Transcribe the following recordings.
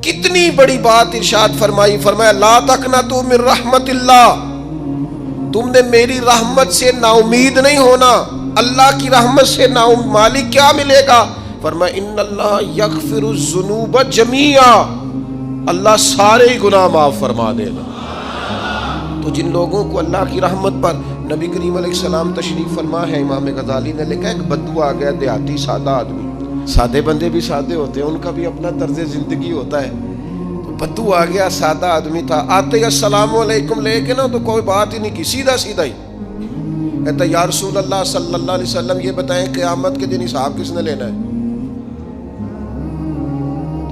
کتنی بڑی بات ارشاد فرمائی، فرمایا لا تقنطوا من رحمت اللہ، تم نے میری رحمت سے نا امید نہیں ہونا۔ اللہ کی رحمت سے نا مالک کیا ملے گا؟ فرمایا ان اللہ یغفر الذنوب جمیعا، اللہ سارے گناہ معاف فرما دے گا۔ تو جن لوگوں کو اللہ کی رحمت پر نبی کریم علیہ السلام تشریف فرما ہے، امام غزالی نے لکھا ایک بدو آ گیا، دیہاتی سادہ آدمی، سادے بندے بھی سادے ہوتے ہیں، ان کا بھی اپنا طرز زندگی ہوتا ہے۔ تو بدو آ گیا، سادہ آدمی تھا، آتے ہی السلام علیکم لے کے نا تو کوئی بات ہی نہیں کی، سیدھا سیدھا ہی کہتا یا رسول اللہ صلی اللہ علیہ وسلم یہ بتائیں قیامت کے دن حساب کس نے لینا ہے؟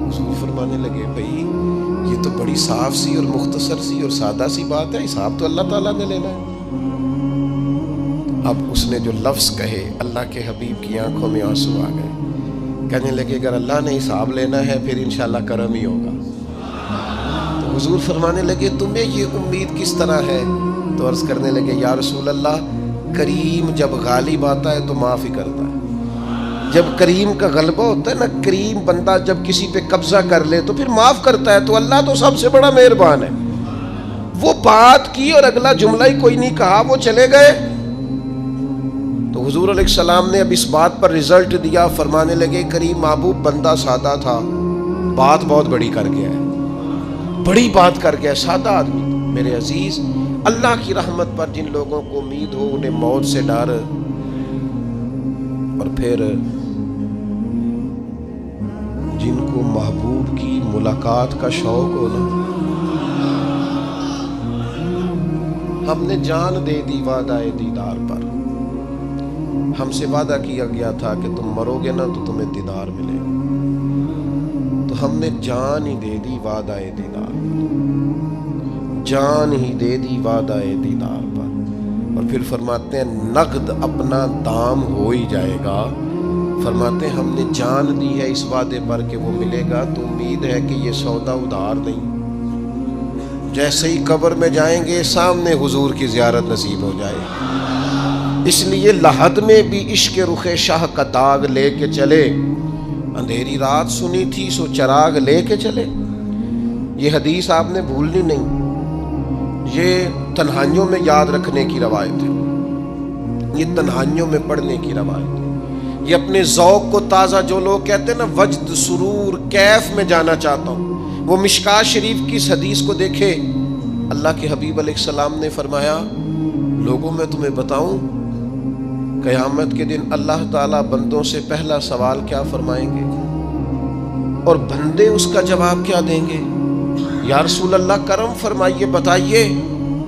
حضور فرمانے لگے بھائی یہ تو بڑی صاف سی اور مختصر سی اور سادہ سی بات ہے، حساب تو اللہ تعالیٰ نے لینا ہے۔ اب اس نے جو لفظ کہے اللہ کے حبیب کی آنکھوں میں آنسو آ گئے، کہنے لگے اگر اللہ نے حساب لینا ہے پھر انشاءاللہ کرم ہی ہوگا۔ تو حضور فرمانے لگے تمہیں یہ امید کس طرح ہے؟ تو عرض کرنے لگے یا رسول اللہ کریم جب غالب آتا ہے تو معاف ہی کرتا ہے۔ جب کریم کا غلبہ ہوتا ہے نا، کریم بندہ جب کسی پہ قبضہ کر لے تو پھر معاف کرتا ہے، تو اللہ تو سب سے بڑا مہربان ہے۔ وہ بات کی اور اگلا جملہ ہی کوئی نہیں کہا، وہ چلے گئے۔ تو حضور علیہ السلام نے اب اس بات پر رزلٹ دیا، فرمانے لگے کریم محبوب بندہ سادہ تھا، بات بہت بڑی کر گیا ہے، بڑی بات کر گیا، سادہ آدمی۔ میرے عزیز، اللہ کی رحمت پر جن لوگوں کو امید ہو، انہیں موت سے ڈر اور پھر جن کو محبوب کی ملاقات کا شوق ہو نا، ہم نے جان دے دی وعدہ دیدار پر، ہم سے وعدہ کیا گیا تھا کہ تم مرو گے نا تو تمہیں دیدار ملے گا، تو ہم نے جان ہی دے دی وعدہ دیدار پر، جان ہی دے دی وعدہ دیدار پر۔ اور پھر فرماتے ہیں نقد اپنا دام ہو ہی جائے گا، فرماتے ہیں ہم نے جان دی ہے اس وعدے پر کہ وہ ملے گا، تو امید ہے کہ یہ سودا ادھار نہیں۔ جیسے ہی قبر میں جائیں گے سامنے حضور کی زیارت نصیب ہو جائے گی۔ اس لیے لحد میں بھی عشق رخ شاہ کا داغ لے کے چلے، اندھیری رات سنی تھی سو چراغ لے کے چلے۔ یہ حدیث آپ نے بھولنی نہیں، یہ تنہائیوں میں یاد رکھنے کی روایت ہے، یہ تنہائیوں میں پڑھنے کی روایت ہے۔ یہ اپنے ذوق کو تازہ، جو لوگ کہتے ہیں نا وجد سرور کیف میں جانا چاہتا ہوں، وہ مشکات شریف کی اس حدیث کو دیکھے۔ اللہ کے حبیب علیہ السلام نے فرمایا لوگوں میں تمہیں بتاؤں قیامت کے دن اللہ تعالیٰ بندوں سے پہلا سوال کیا فرمائیں گے اور بندے اس کا جواب کیا دیں گے؟ یا رسول اللہ کرم فرمائیے، بتائیے۔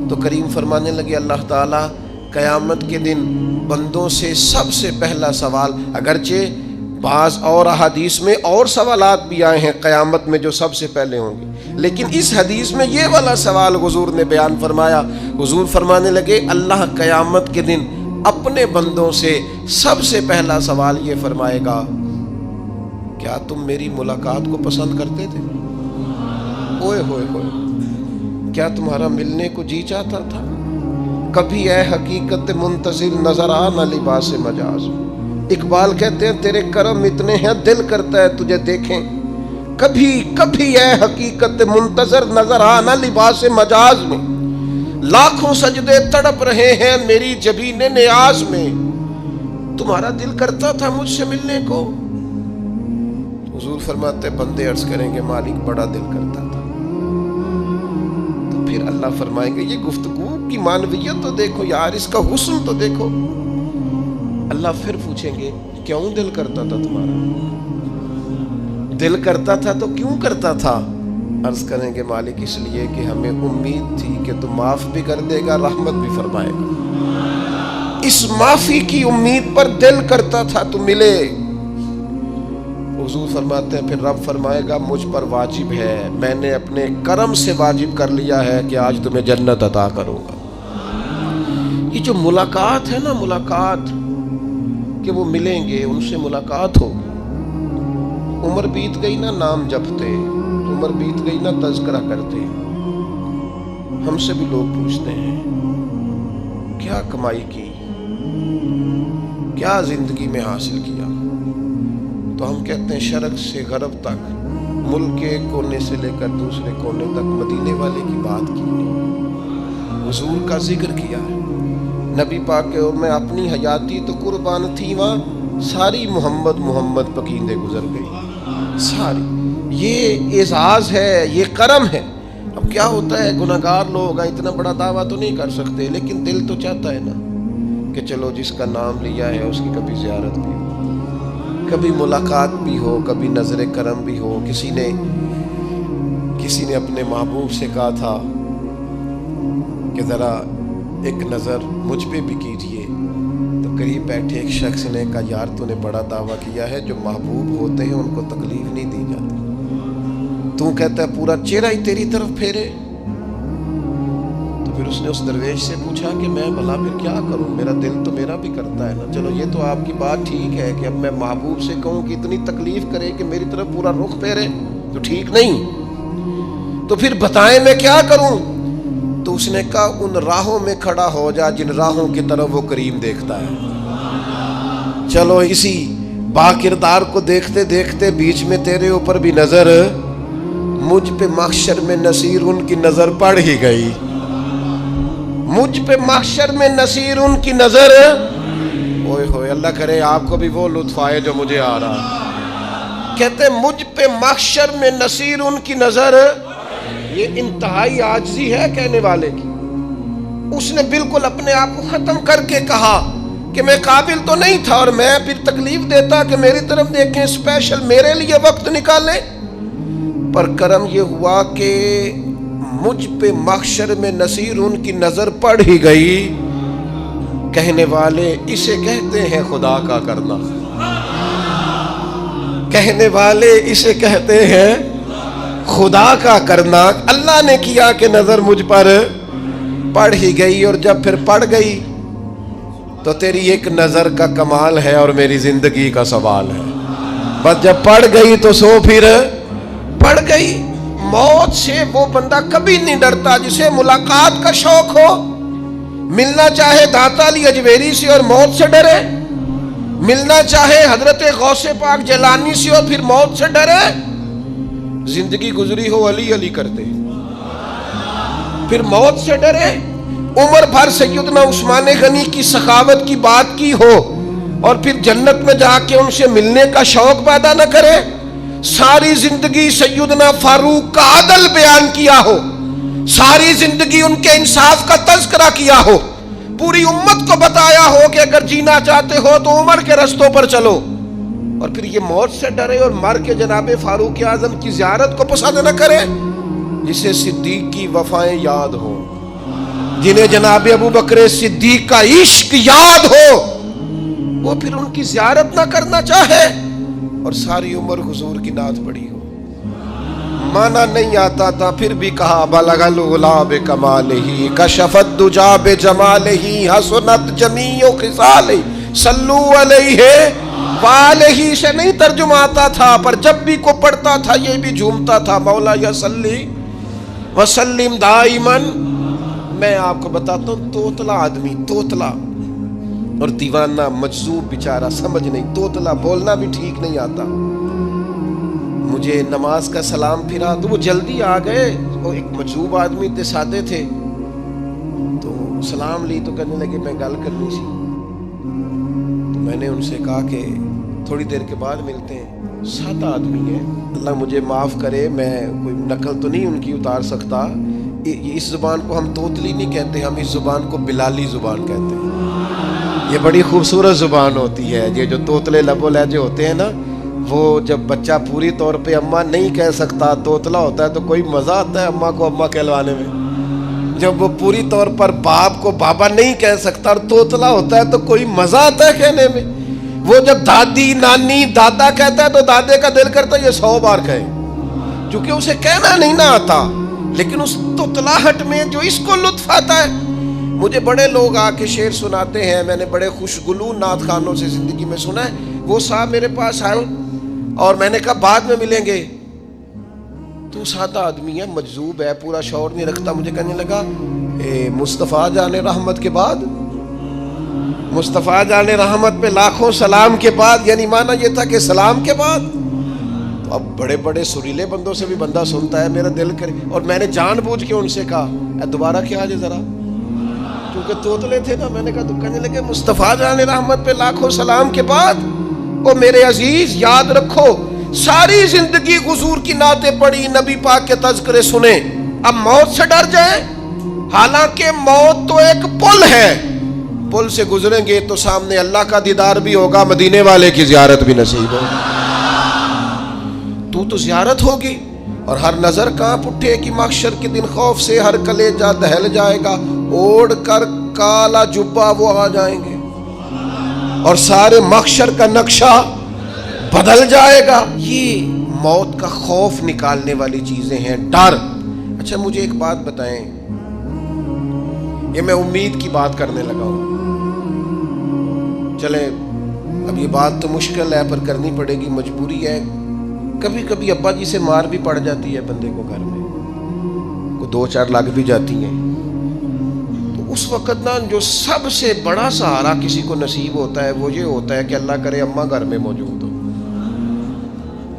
تو کریم فرمانے لگے اللہ تعالیٰ قیامت کے دن بندوں سے سب سے پہلا سوال، اگرچہ بعض اور احادیث میں اور سوالات بھی آئے ہیں قیامت میں جو سب سے پہلے ہوں گے، لیکن اس حدیث میں یہ والا سوال حضور نے بیان فرمایا۔ حضور فرمانے لگے اللہ قیامت کے دن اپنے بندوں سے سب سے پہلا سوال یہ فرمائے گا کیا تم میری ملاقات کو پسند کرتے تھے؟ اوئے ہوئے ہوئے، کیا تمہارا ملنے کو جی چاہتا تھا؟ کبھی اے حقیقت منتظر نظر آ نہ لباس مجاز۔ اقبال کہتے ہیں تیرے کرم اتنے ہیں دل کرتا ہے تجھے دیکھیں، کبھی کبھی اے حقیقت منتظر نظر آ نہ لباس مجاز میں، لاکھوں سجدے تڑپ رہے ہیں میری جبین نیاز میں، تمہارا دل کرتا تھا مجھ سے ملنے کو؟ حضور فرماتے بندے عرض کریں گے مالک بڑا دل کرتا تھا۔ تو پھر اللہ فرمائیں گے یہ گفتگو کی معنویت تو دیکھو یار، اس کا حسن تو دیکھو۔ اللہ پھر پوچھیں گے کیوں دل کرتا تھا تمہارا؟ دل کرتا تھا تو کیوں کرتا تھا؟ عرض کریں گے مالک اس لیے کہ ہمیں امید تھی کہ تو معاف بھی کر دے گا، رحمت بھی فرمائے گا، اس معافی کی امید پر دل کرتا تھا تو ملے۔ حضور فرماتے ہیں پھر رب فرمائے گا مجھ پر واجب ہے، میں نے اپنے کرم سے واجب کر لیا ہے کہ آج تمہیں جنت عطا کروں گا۔ یہ جو ملاقات ہے نا، ملاقات کہ وہ ملیں گے، ان سے ملاقات ہوگی۔ عمر بیت گئی نا نام جپتے، عمر بیت گئی نا تذکرہ کرتے، ہم سے بھی لوگ پوچھتے ہیں کیا کمائی کی، کیا زندگی میں حاصل کیا، تو ہم کہتے ہیں شرق سے غرب تک ملک کے ایک کونے سے لے کر دوسرے کونے تک مدینے والے کی بات کی، حضور کا ذکر کیا ہے۔ نبی پاک کے میں اپنی حیاتی تو قربان تھی، وہاں ساری محمد محمد پکیندے گزر گئی ساری۔ یہ اعزاز ہے، یہ کرم ہے۔ اب کیا ہوتا ہے، گناہگار لوگ ہیں، اتنا بڑا دعویٰ تو نہیں کر سکتے، لیکن دل تو چاہتا ہے نا کہ چلو جس کا نام لیا ہے اس کی کبھی زیارت بھی ہو، کبھی ملاقات بھی ہو، کبھی نظر کرم بھی ہو۔ کسی نے اپنے محبوب سے کہا تھا کہ ذرا ایک نظر مجھ پہ بھی کیجئے، تو قریب بیٹھے ایک شخص نے کہا یار تو نے بڑا دعویٰ کیا ہے، جو محبوب ہوتے ہیں ان کو تکلیف نہیں دی جاتی، تو کہتا ہے پورا چہرہ ہی تیری طرف پھیرے۔ تو پھر اس نے اس درویش سے پوچھا کہ میں بھلا پھر کیا کروں، میرا دل تو میرا بھی کرتا ہے نا۔ چلو یہ تو آپ کی بات ٹھیک ہے کہ اب میں محبوب سے کہوں کہ اتنی تکلیف کرے کہ میری طرف پورا رخ پھیرے تو ٹھیک نہیں، تو پھر بتائیں میں کیا کروں؟ تو اس نے کہا ان راہوں میں کھڑا ہو جا جن راہوں کی طرف وہ کریم دیکھتا ہے۔ چلو اسی با کردار کو دیکھتے دیکھتے بیچ میں تیرے اوپر بھی نظر، مجھ پہ محشر میں نصیر ان کی نظر پڑ ہی گئی، مجھ پہ محشر میں نصیر ان کی نظر۔ اوئے ہوئے، اللہ کرے آپ کو بھی وہ لطف آئے جو مجھے آ رہا۔ کہتے مجھ پہ محشر میں نصیر ان کی نظر، یہ انتہائی عاجزی ہے کہنے والے کی۔ اس نے بالکل اپنے آپ کو ختم کر کے کہا کہ میں قابل تو نہیں تھا، اور میں پھر تکلیف دیتا کہ میری طرف دیکھیں، اسپیشل میرے لیے وقت نکالیں۔ پر کرم یہ ہوا کہ مجھ پہ محشر میں نصیر ان کی نظر پڑ ہی گئی۔ کہنے والے اسے کہتے ہیں خدا کا کرنا، کہنے والے اسے کہتے ہیں خدا کا کرنا۔ اللہ نے کیا کہ نظر مجھ پر پڑ ہی گئی، اور جب پھر پڑ گئی تو تیری ایک نظر کا کمال ہے اور میری زندگی کا سوال ہے۔ بس جب پڑ گئی تو سو پھر پڑ گئی۔ موت سے وہ بندہ کبھی نہیں ڈرتا جسے ملاقات کا شوق ہو۔ ملنا چاہے داتا علی اجویری سے اور موت سے ڈرے، ملنا چاہے حضرت غوث پاک جیلانی سے اور پھر موت سے ڈرے۔ زندگی گزری ہو علی علی کرتے پھر موت سے ڈرے۔ عمر بھر سیدنا عثمان غنی کی سخاوت کی بات کی ہو اور پھر جنت میں جا کے ان سے ملنے کا شوق پیدا نہ کرے۔ ساری زندگی سیدنا فاروق کا عدل بیان کیا ہو، ساری زندگی ان کے انصاف کا تذکرہ کیا ہو، پوری امت کو بتایا ہو کہ اگر جینا چاہتے ہو تو عمر کے رستوں پر چلو، اور پھر یہ موت سے ڈرے اور مر کے جناب فاروق اعظم کی زیارت کو پسند نہ کرے۔ جسے صدیق کی وفائیں یاد ہو، جنہیں جناب ابو بکر صدیق کا عشق یاد ہو، وہ پھر ان کی زیارت نہ کرنا چاہے اور ساری عمر حضور کی نعت پڑھی ہو۔ مانا نہیں آتا تھا پھر بھی کہا بلغ العلا بکمالہ کشف الدجا بجمالہ حسنت جمیع خصالہ صلو علیہ والہ سے نہیں ترجمہ آتا تھا، پر جب بھی کو پڑھتا تھا یہ بھی جھومتا تھا مولا یا صلی وسلم دائماً۔ میں آپ کو بتاتا ہوں، توتلا آدمی، توتلا اور دیوانہ مجذوب بیچارہ، سمجھ نہیں، توتلا بولنا بھی ٹھیک نہیں آتا۔ مجھے نماز کا سلام پھرا تو وہ جلدی آ گئے، وہ ایک مجذوب آدمی تھے، سادے تھے، تو سلام لی تو کہنے لگے میں گل کرنی سی۔ تو میں نے ان سے کہا کہ تھوڑی دیر کے بعد ملتے ہیں۔ سادہ آدمی ہے، اللہ مجھے معاف کرے، میں کوئی نقل تو نہیں ان کی اتار سکتا۔ اس زبان کو ہم توتلی نہیں کہتے، ہم اس زبان کو بلالی زبان کہتے ہیں۔ یہ بڑی خوبصورت زبان ہوتی ہے۔ یہ جو توتلے لب و لہجے ہوتے ہیں نا، وہ جب بچہ پوری طور پہ اماں نہیں کہہ سکتا، توتلا ہوتا ہے، تو کوئی مزہ آتا ہے اماں کو اماں کہلوانے میں۔ جب وہ پوری طور پر باپ کو بابا نہیں کہہ سکتا اور توتلا ہوتا ہے تو کوئی مزہ آتا ہے کہنے میں۔ وہ جب دادی نانی دادا کہتا ہے تو دادے کا دل کرتا ہے یہ 100 بار کہے، چونکہ اسے کہنا نہیں نہ آتا، لیکن اس توتلاہٹ میں جو اس کو لطف آتا ہے۔ مجھے بڑے لوگ آ کے شعر سناتے ہیں، میں نے بڑے خوشگلو نعت خوانوں سے زندگی میں سنا ہے۔ وہ صاحب میرے پاس آئے اور میں نے کہا بعد میں ملیں گے، تو سادہ آدمی ہے، مجذوب ہے، پورا شعور نہیں رکھتا۔ مجھے کہنے لگا مصطفیٰ جان رحمت کے بعد، مصطفیٰ جان رحمت پہ لاکھوں سلام کے بعد، یعنی معنی یہ تھا کہ سلام کے بعد۔ تو اب بڑے بڑے سریلے بندوں سے بھی بندہ سنتا ہے میرا دل کرے، اور میں نے جان بوجھ کے ان سے کہا دوبارہ کیا جائے ذرا، کیونکہ توتلے تھے نا. میں نے کہا تو کہنے لگے مصطفیٰ جان رحمت پہ لاکھوں سلام کے بعد او میرے عزیز یاد رکھو ساری زندگی حضور کی نعتیں پڑھی، نبی پاک کے تذکرے سنے، اب موت سے ڈر جائیں؟ حالانکہ موت تو ایک پل ہے، پل سے گزریں گے تو سامنے اللہ کا دیدار بھی ہوگا، مدینے والے کی زیارت بھی نصیب ہوگی. تو زیارت ہوگی اور ہر نظر کانپ اٹھے کہ محشر کے دن خوف سے ہر کلیجہ دہل جائے گا، اوڑھ کر کالا جبہ وہ آ جائیں گے اور سارے محشر کا نقشہ بدل جائے گا. یہ موت کا خوف نکالنے والی چیزیں ہیں، ڈر. اچھا مجھے ایک بات بتائیں، یہ میں امید کی بات کرنے لگا ہوں، چلیں اب یہ بات تو مشکل ہے پر کرنی پڑے گی، مجبوری ہے. کبھی کبھی ابا جی سے مار بھی پڑ جاتی ہے بندے کو، گھر میں کوئی 2-4 لگ بھی جاتی ہیں، تو اس وقت نا جو سب سے بڑا سہارا کسی کو نصیب ہوتا ہے وہ یہ ہوتا ہے کہ اللہ کرے اماں گھر میں موجود ہو.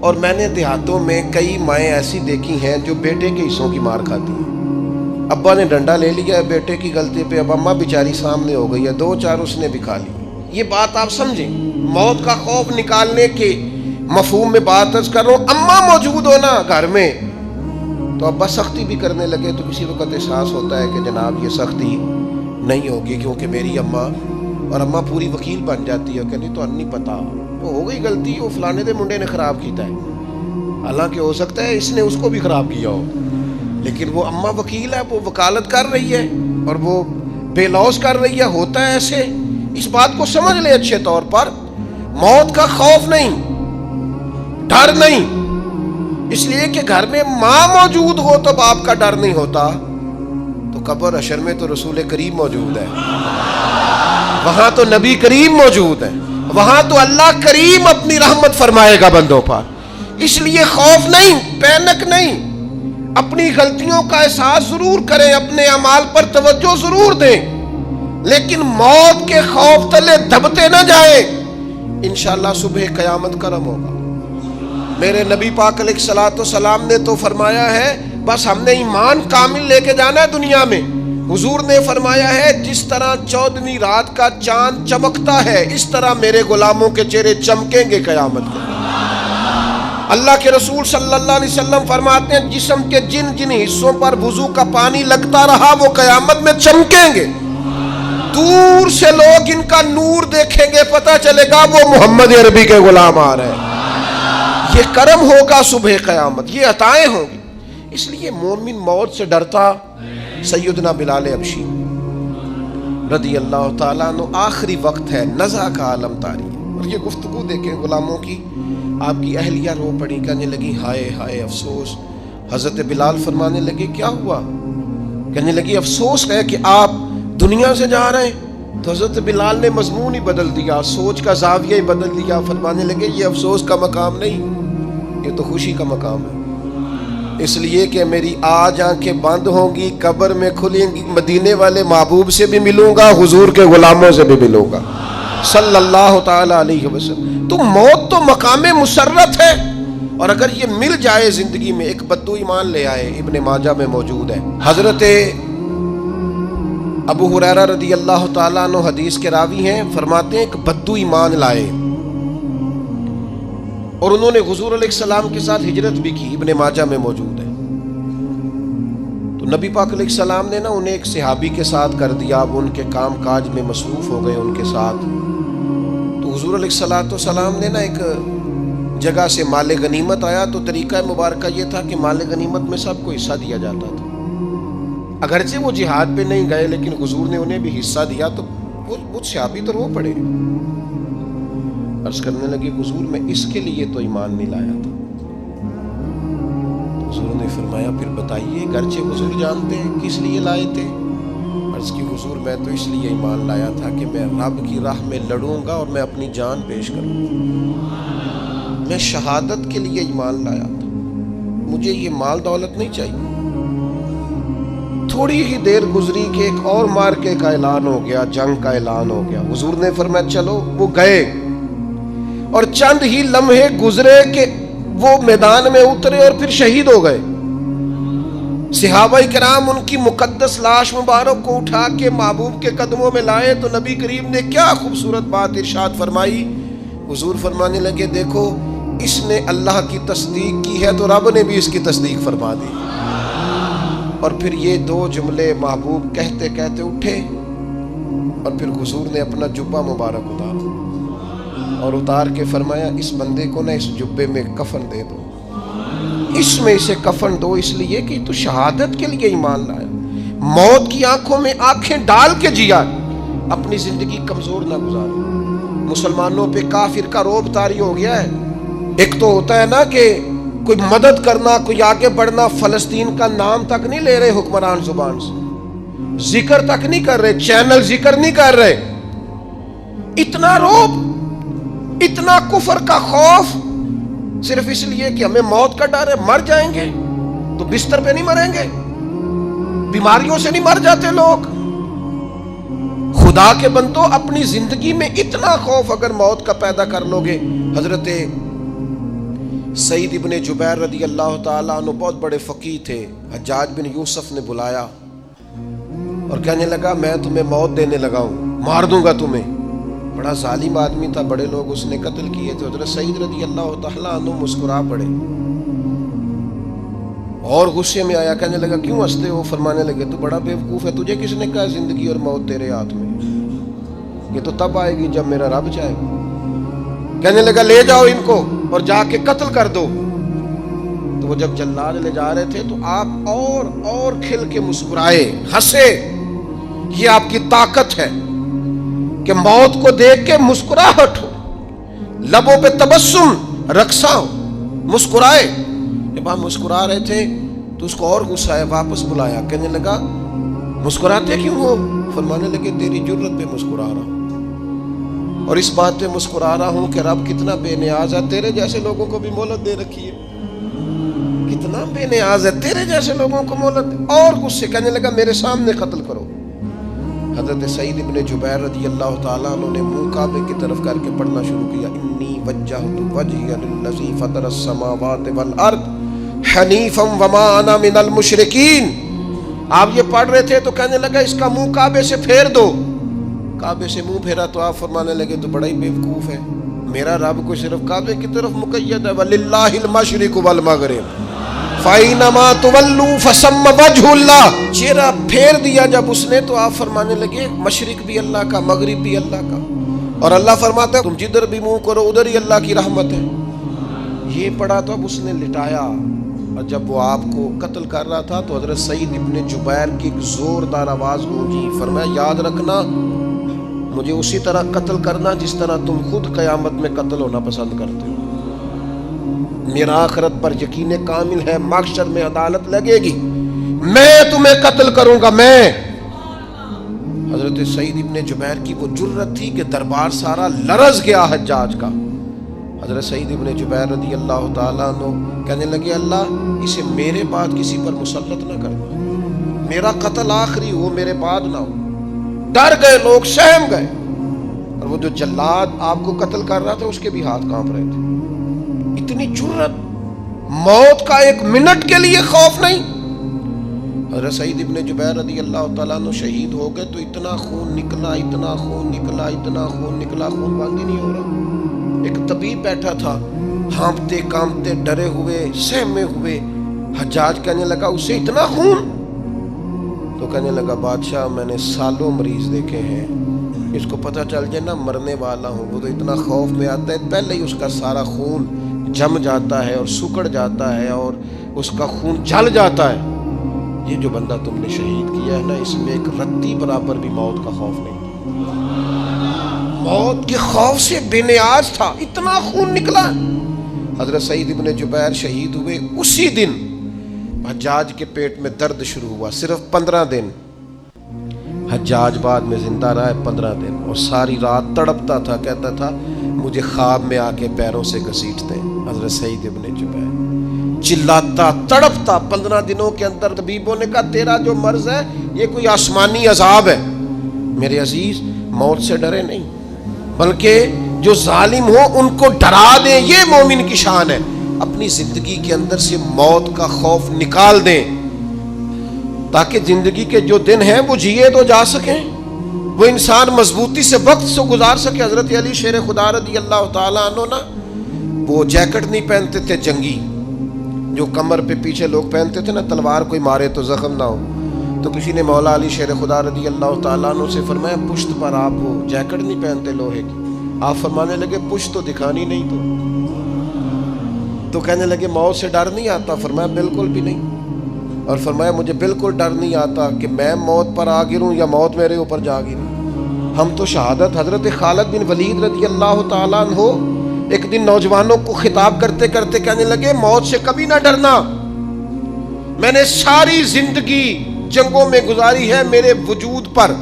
اور میں نے دیہاتوں میں کئی مائیں ایسی دیکھی ہیں جو بیٹے کے حصوں کی مار کھاتی ہیں. ابا نے ڈنڈا لے لیا ہے بیٹے کی غلطی پہ، اب اماں بیچاری سامنے ہو گئی ہے، 2-4 اس نے بھی کھا لی. یہ بات آپ سمجھیں، موت کا خوف نکالنے کے مفہوم میں بات عرض کر رہا ہوں. اماں موجود ہو نا گھر میں تو ابا سختی بھی کرنے لگے تو کسی وقت احساس ہوتا ہے کہ جناب یہ سختی نہیں ہوگی کیونکہ میری اماں، اور اماں پوری وکیل بن جاتی ہے، کہنی تو نہیں پتا وہ ہو گئی غلطی، وہ فلانے دے منڈے نے خراب کیتا ہے، حالانکہ ہو سکتا ہے اس نے اس کو بھی خراب کیا ہو، لیکن وہ اماں وکیل ہے، وہ وکالت کر رہی ہے اور وہ بے لوث کر رہی ہے. ہوتا ہے ایسے، اس بات کو سمجھ لے اچھے طور پر. موت کا خوف نہیں، ڈر نہیں، اس لیے کہ گھر میں ماں موجود ہو تو باپ کا ڈر نہیں ہوتا. تو قبر حشر میں تو رسول کریم موجود ہے، وہاں تو نبی کریم موجود ہے، وہاں تو اللہ کریم اپنی رحمت فرمائے گا بندوں پر. اس لیے خوف نہیں، پینک نہیں، اپنی غلطیوں کا احساس ضرور کریں، اپنے اعمال پر توجہ ضرور دیں، لیکن موت کے خوف تلے دبتے نہ جائیں. انشاءاللہ صبح قیامت کرم ہوگا. میرے نبی پاک علیہ الصلوۃ والسلام نے تو فرمایا ہے بس ہم نے ایمان کامل لے کے جانا ہے دنیا میں. حضور نے فرمایا ہے جس طرح 14ویں رات کا چاند چمکتا ہے اس طرح میرے غلاموں کے چہرے چمکیں گے قیامت کو. اللہ کے رسول صلی اللہ علیہ وسلم فرماتے ہیں جسم کے جن جن حصوں پر وضو کا پانی لگتا رہا وہ قیامت میں چمکیں گے. دور سے لوگ ان کا نور دیکھیں گے، پتہ چلے گا وہ محمد عربی کے غلام آ رہے ہیں. یہ کرم ہوگا صبح قیامت، یہ عطائیں ہوں گی. اس لیے مومن موت سے ڈرتا. سیدنا بلال حبشی رضی اللہ تعالیٰ عنہ، آخری وقت ہے، نزع کا عالم طاری ہے، اور یہ گفتگو دیکھیں غلاموں کی. آپ کی اہلیہ رو پڑی، کہنے لگی ہائے ہائے افسوس. حضرت بلال فرمانے لگے کیا ہوا؟ کہنے لگی افسوس ہے کہ آپ دنیا سے جا رہے ہیں. تو حضرت بلال نے مضمون ہی بدل دیا، سوچ کا زاویہ ہی بدل دیا. فرمانے لگے یہ افسوس کا مقام نہیں، یہ تو خوشی کا مقام ہے. اس لیے کہ میری آج آنکھیں بند ہوں گی، قبر میں کھلیں گی، مدینے والے محبوب سے بھی ملوں گا، حضور کے غلاموں سے بھی ملوں گا صلی اللہ تعالی علیہ وسلم. تو موت تو مقام مسرت ہے، اور اگر یہ مل جائے زندگی میں. ایک بدو ایمان لے آئے، ابن ماجہ میں موجود ہے. حضرت ابو ہریرہ رضی اللہ تعالیٰ عنہ حدیث کے راوی ہیں، فرماتے ہیں ایک بدو ایمان لائے اور انہوں نے حضور علیہ السلام کے ساتھ ہجرت بھی کی. ابن ماجہ میں موجود ہے. تو نبی پاک علیہ السلام نے نا انہیں ایک صحابی کے ساتھ کر دیا. اب ان کے کام کاج میں مصروف ہو گئے ان کے ساتھ. تو حضور علیہ السلام نے نا ایک جگہ سے مال غنیمت آیا. تو طریقہ مبارکہ یہ تھا کہ مال غنیمت میں سب کو حصہ دیا جاتا تھا. اگرچہ وہ جہاد پہ نہیں گئے لیکن حضور نے انہیں بھی حصہ دیا. تو وہ صحابی تو رو پڑے، عرض کرنے لگے حضور میں اس کے لیے تو ایمان نہیں لایا تھا. حضور نے فرمایا پھر بتائیے. گرچہ حضور جانتے ہیں کس لیے لائے تھے. عرض کی حضور میں تو اس لیے ایمان لایا تھا کہ میں رب کی راہ میں لڑوں گا اور میں اپنی جان پیش کروں گا. میں شہادت کے لیے ایمان لایا تھا، مجھے یہ مال دولت نہیں چاہیے. تھوڑی ہی دیر گزری کہ ایک اور مارکے کا اعلان ہو گیا، جنگ کا اعلان ہو گیا. حضور نے فرمایا چلو. وہ گئے اور چند ہی لمحے گزرے کہ وہ میدان میں اترے اور پھر شہید ہو گئے. صحابہ کرام ان کی مقدس لاش مبارک کو اٹھا کے محبوب کے قدموں میں لائے تو نبی کریم نے کیا خوبصورت بات ارشاد فرمائی. حضور فرمانے لگے دیکھو اس نے اللہ کی تصدیق کی ہے تو رب نے بھی اس کی تصدیق فرما دی. اور پھر یہ دو جملے محبوب کہتے کہتے اٹھے اور پھر حضور نے اپنا جبہ مبارک اتارا اور اتار کے فرمایا اس بندے کو نہ اس جبے میں کفن دے دو, اس میں اسے کفن دو, اس لیے کہ تو شہادت کے لیے ایمان لایا, موت کی آنکھوں میں آنکھیں ڈال کے جیا, اپنی زندگی کمزور نہ گزاری. مسلمانوں پہ کافر کا رعب طاری ہو گیا ہے. ایک تو ہوتا ہے نا کہ کوئی مدد کرنا, کوئی آگے بڑھنا, فلسطین کا نام تک نہیں لے رہے حکمران زبان سے, ذکر تک نہیں کر رہے, چینل ذکر نہیں کر رہے. اتنا رعب, اتنا کفر کا خوف, صرف اس لیے کہ ہمیں موت کا ڈر ہے. مر جائیں گے تو بستر پہ نہیں مریں گے, بیماریوں سے نہیں مر جاتے لوگ. خدا کے بندو اپنی زندگی میں اتنا خوف اگر موت کا پیدا کر لو گے. حضرت سعید ابن جبیر رضی اللہ تعالیٰ عنہ بہت بڑے فقیہ تھے. حجاج بن یوسف نے بلایا اور کہنے لگا میں تمہیں موت دینے لگا ہوں, مار دوں گا تمہیں. بڑا ظالم آدمی تھا, بڑے لوگ اس نے قتل کیے تھے. حضرت سعید رضی اللہ تعالیٰ عنہ مسکرا پڑے اور غصے میں آیا, کہنے لگا کیوں ہنستے ہو؟ فرمانے لگے تو بڑا بیوقوف ہے, تجھے کس نے کہا زندگی اور موت تیرے ہاتھ میں, یہ تو تب آئے گی جب میرا رب چاہے گا. کہنے لگا لے جاؤ ان کو اور جا کے قتل کر دو. تو وہ جب جلاد لے جا رہے تھے تو آپ اور کھل کے مسکرائے, ہنسے. یہ آپ کی طاقت ہے کہ موت کو دیکھ کے مسکراہٹ ہو, لبوں پہ تبسم رقصہ ہو, مسکرائے. جب آپ مسکرا رہے تھے تو اس کو اور غصہ آیا, واپس بلایا. کہنے لگا مسکراتے کیوں ہو؟ فرمانے لگے تیری جرت پہ مسکرا رہا ہوں اور اس بات پہ مسکرا رہا ہوں کہ رب کتنا بے نیاز ہے, تیرے جیسے لوگوں کو بھی مہلت دے رکھی ہے. کتنا بے نیاز ہے, تیرے جیسے لوگوں کو مہلت. اور غصے, کہنے لگا میرے سامنے قتل کرو. حضرت سعید ابن جبیر رضی اللہ تعالیٰ عنہ نے منہ کعبے کی طرف کر کے پڑھنا شروع کیا, انی وجہت وجہی للذی فطر السماوات والارض حنیفا وما انا من المشرکین. آپ یہ پڑھ رہے تھے تو کہنے لگا اس کا منہ کعبے سے پھیر دو. کعبے سے منہ پھیرا تو آپ فرمانے لگے تو بڑا ہی بیوقوف ہے, میرا رب کو صرف کعبے کی طرف مقید ہے, وَلِلَّهِ الْمَشْرِقُ وَالْمَغْرِبُ فَأَيْنَمَا تُوَلُّوا فَثَمَّ وَجْهُ اللَّهِ. چہرہ پھیر دیا جب اس نے تو آپ فرمانے لگے مشرق بھی اللہ کا, مغرب بھی اللہ کا. اور اللہ فرماتا ہے تم جدھر بھی منہ کرو ادھر ہی اللہ کی رحمت ہے. یہ پڑھا تو اب اس نے لٹایا, اور جب وہ آپ کو قتل کر رہا تھا تو حضرت سعید ابن جبیر کی ایک زوردار آواز گونجی. فرمایا یاد رکھنا مجھے اسی طرح قتل کرنا جس طرح تم خود قیامت میں قتل ہونا پسند کرتے ہو. میرا آخرت پر یقین کامل ہے, محشر میں عدالت لگے گی, میں تمہیں قتل کروں گا میں. حضرت سعید ابن جبیر کی وہ جرت تھی کہ دربار سارا لرز گیا حجاج کا. حضرت سعید ابن جبیر رضی اللہ تعالیٰ عنہ کہنے لگے اللہ اسے میرے بعد کسی پر مسلط نہ کرنا, میرا قتل آخری ہو, میرے بعد نہ ہو. ڈر گئے لوگ, سہم گئے. اور وہ جو جلاد آپ کو قتل کر رہا تھا اس کے بھی ہاتھ کانپ رہے تھے. اتنی جرت, موت کا ایک منٹ کے لیے خوف نہیں. حضرت سعید ابن جبیر رضی اللہ تعالیٰ عنہ شہید ہو گئے تو اتنا خون نکلا, اتنا خون نکلا, اتنا خون نکلا, خون بند ہی نہیں ہو رہا. ایک طبیب بیٹھا تھا, ہانپتے کانپتے ڈرے ہوئے سہمے ہوئے. حجاج کہنے لگا اسے اتنا خون؟ تو کہنے لگا بادشاہ میں نے سالوں مریض دیکھے ہیں, اس کو پتہ چل جائے نا مرنے والا ہوں وہ تو اتنا خوف میں آتا ہے, پہلے ہی اس کا سارا خون جم جاتا ہے اور سکڑ جاتا ہے اور اس کا خون جل جاتا ہے. یہ جو بندہ تم نے شہید کیا ہے نا اس میں ایک رتی برابر بھی موت کا خوف نہیں, موت کے خوف سے بے نیاز تھا, اتنا خون نکلا. حضرت سعید ابن جبیر شہید ہوئے اسی دن حجاج کے پیٹ میں درد شروع ہوا. صرف 15 دن حجاج بعد میں زندہ رہا ہے, 15 دن, اور ساری رات تڑپتا تھا, کہتا تھا مجھے خواب میں آ کے پیروں سے گھسیٹتے ہیں. حضرت سعید ابن جبیر چلاتا تڑپتا 15 دنوں کے اندر. طبیبوں نے کہا تیرا جو مرض ہے یہ کوئی آسمانی عذاب ہے. میرے عزیز موت سے ڈرے نہیں بلکہ جو ظالم ہو ان کو ڈرا دیں, یہ مومن کی شان ہے. اپنی زندگی کے اندر سے موت کا خوف نکال دیں، تاکہ زندگی کے جو دن ہیں وہ جیے تو جا سکیں، وہ انسان مضبوطی سے وقت سے گزار سکے۔ حضرت علی شیر خدا رضی اللہ تعالیٰ عنہ نا وہ جیکٹ نہیں پہنتے تھے جنگی، جو کمر پہ پیچھے لوگ پہنتے تھے نا، تلوار کوئی مارے تو زخم نہ ہو۔ تو کسی نے مولا علی شیر خدا رضی اللہ تعالیٰ عنہ سے فرمایا پشت پر آپ وہ جیکٹ نہیں پہنتے لوہے کی؟ آپ فرمانے لگے پشت تو دکھانی نہیں تو کہنے لگے موت سے ڈر نہیں آتا؟ فرمایا بالکل بھی نہیں، اور فرمایا مجھے بالکل ڈر نہیں آتا کہ میں موت پر آ گروں یا موت میرے اوپر جا گرے۔ ہم تو شہادت حضرت خالد بن ولید رضی اللہ تعالیٰ عنہ ایک دن نوجوانوں کو خطاب کرتے کرتے کہنے لگے موت سے کبھی نہ ڈرنا، میں نے ساری زندگی جنگوں میں گزاری ہے، میرے وجود پر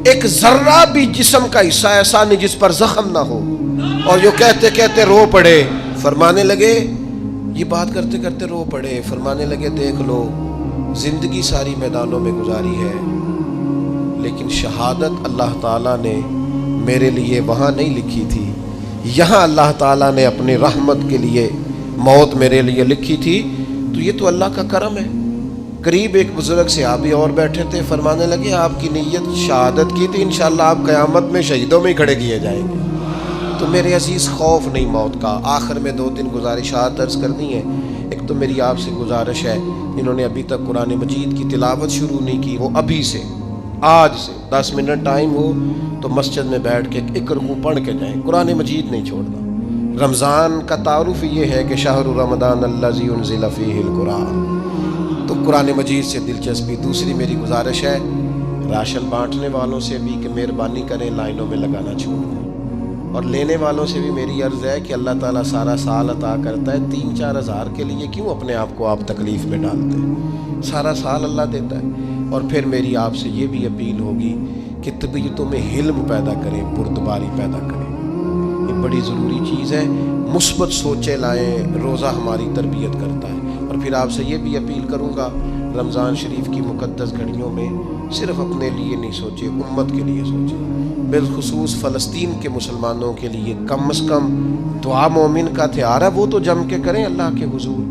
ایک ذرہ بھی جسم کا حصہ ایسا نہیں جس پر زخم نہ ہو۔ اور جو کہتے کہتے رو پڑے، فرمانے لگے یہ بات کرتے کرتے رو پڑے، فرمانے لگے دیکھ لو زندگی ساری میدانوں میں گزاری ہے، لیکن شہادت اللہ تعالیٰ نے میرے لیے وہاں نہیں لکھی تھی، یہاں اللہ تعالیٰ نے اپنی رحمت کے لیے موت میرے لیے لکھی تھی۔ تو یہ تو اللہ کا کرم ہے۔ قریب ایک بزرگ صحابی اور بیٹھے تھے، فرمانے لگے آپ کی نیت شہادت کی تھی، انشاءاللہ آپ قیامت میں شہیدوں میں ہی کھڑے کیے جائیں گے۔ تو میرے عزیز خوف نہیں موت کا۔ آخر میں 2-3 گزارشات عرض کرنی ہے۔ ایک تو میری آپ سے گزارش ہے، جنہوں نے ابھی تک قرآن مجید کی تلاوت شروع نہیں کی، وہ ابھی سے آج سے 10 منٹ ٹائم ہو تو مسجد میں بیٹھ کے ایک رکوع پڑھ کے جائیں، قرآن مجید نہیں چھوڑنا۔ رمضان کا تعارف یہ ہے کہ شہر رمضان الذی انزل فیہ القرآن، تو قرآن مجید سے دلچسپی۔ دوسری میری گزارش ہے راشن بانٹنے والوں سے بھی کہ مہربانی کریں لائنوں میں لگانا چھوڑ دیں، اور لینے والوں سے بھی میری عرض ہے کہ اللہ تعالیٰ سارا سال عطا کرتا ہے، 3-4 ہزار کے لیے کیوں اپنے آپ کو آپ تکلیف میں ڈالتے ہیں؟ سارا سال اللہ دیتا ہے۔ اور پھر میری آپ سے یہ بھی اپیل ہوگی کہ طبیعتوں میں حلم پیدا کریں، بردباری پیدا کریں، یہ بڑی ضروری چیز ہے۔ مثبت سوچیں لائیں، روزہ ہماری تربیت کرتا ہے۔ اور پھر آپ سے یہ بھی اپیل کروں گا رمضان شریف کی مقدس گھڑیوں میں صرف اپنے لیے نہیں سوچے، امت کے لیے سوچیں، بالخصوص فلسطین کے مسلمانوں کے لیے کم از کم دعا مومن کا ہتھیار ہے، وہ تو جم کے کریں اللہ کے حضور۔